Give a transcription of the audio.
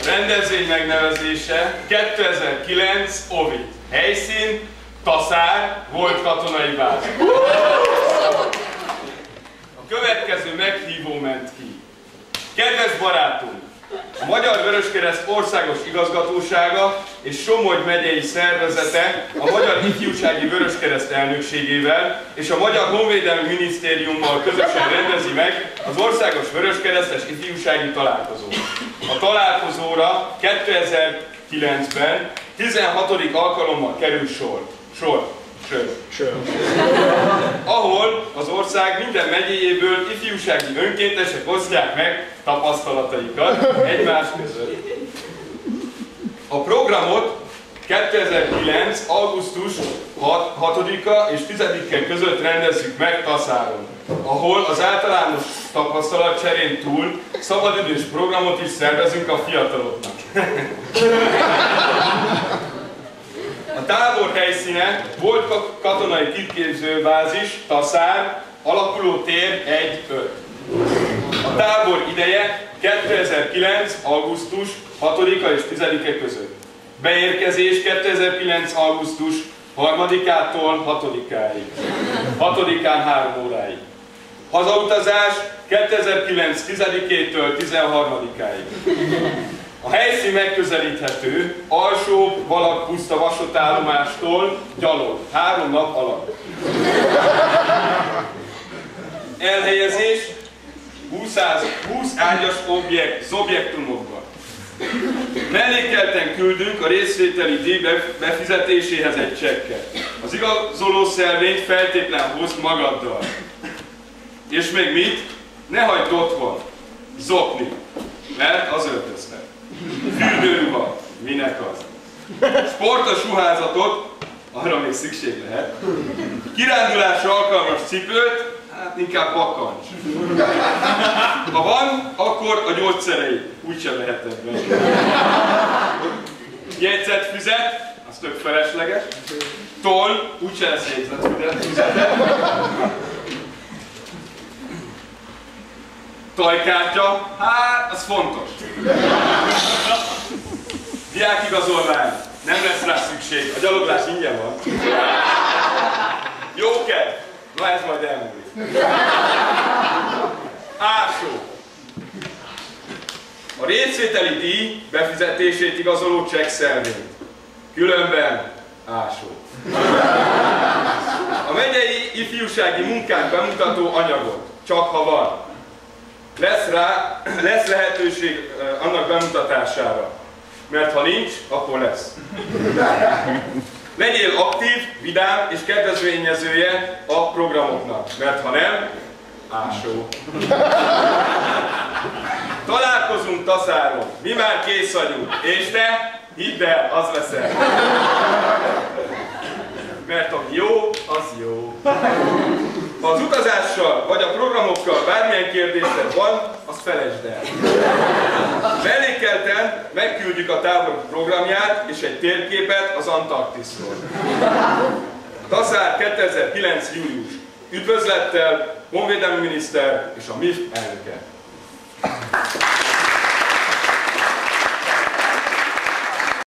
Rendezvény megnevezése 2009 Ovid. Helyszín Taszár, volt katonai bázis. A következő meghívó ment ki. Kedves barátunk! A Magyar Vöröskereszt Országos Igazgatósága és Somogy megyei szervezete a Magyar Ifjúsági Vöröskereszt elnökségével és a Magyar Honvédelmi Minisztériummal közösen rendezi meg az Országos Vöröskeresztes Ifjúsági Találkozót. A találkozóra 2009-ben 16. alkalommal kerül sor. Ahol az ország minden megyéjéből ifjúsági önkéntesek osztják meg tapasztalataikat egymás között. A programot 2009. augusztus 6-a és 10-e között rendezzük meg Taszáron, ahol az általános tapasztalatcserén túl szabadidős programot is szervezünk a fiataloknak. A tábor helyszíne volt katonai kiképzőbázis, Taszár, alakuló tér 1-5. A tábor ideje 2009. augusztus 6-a és 10-e között. Beérkezés 2009. augusztus 3-ától 6-áig. 6-án 3 óráig. Hazautazás 2009. 10-től 13-áig. A helyszín megközelíthető Alsó-Balag puszta vasútállomástól gyalog, 3 nap alatt. Elhelyezés 20 ágyas objektumokban. Mellékelten küldünk a részvételi díj befizetéséhez egy csekket. Az igazolószervényt feltétlen hozd magaddal. És még mit? Ne hagyd otthon. Zokni, mert az öltöztet. Fürdőruha, minek az? Sportos ruházatot, arra még szükség lehet. Kirándulásra alkalmas cipőt, hát inkább bakancs. Ha van, akkor a gyógyszerei, úgyse lehet ebben. Jegyzetfüzet, az tök felesleges. Toll, úgyse lesz jegyzetfüzet. Tajkártya, hát az fontos. Diákigazolvány, nem lesz rá szükség, a gyaloglás ingyen van. Jó kedv, na ez majd elmúlik. Ásó. A részvételi díj befizetését igazoló csekkszelvényt. Különben ásó. A megyei ifjúsági munkát bemutató anyagot, csak ha van. Lesz lehetőség annak bemutatására, mert ha nincs, akkor lesz. Legyél aktív, vidám és kedvezményezője a programoknak, mert ha nem, ásó. Találkozunk Taszáron, mi már kész vagyunk, és te, hidd el, az leszel. Mert ami jó, az jó. Ha az utazással vagy a programokkal bármilyen kérdésed van, azt felejtsd el. Mellékelten megküldjük a tábor programját és egy térképet az Antarktiszról. Taszár 2009. július. Üdvözlettel, honvédelmi miniszter és a MIF elnöke.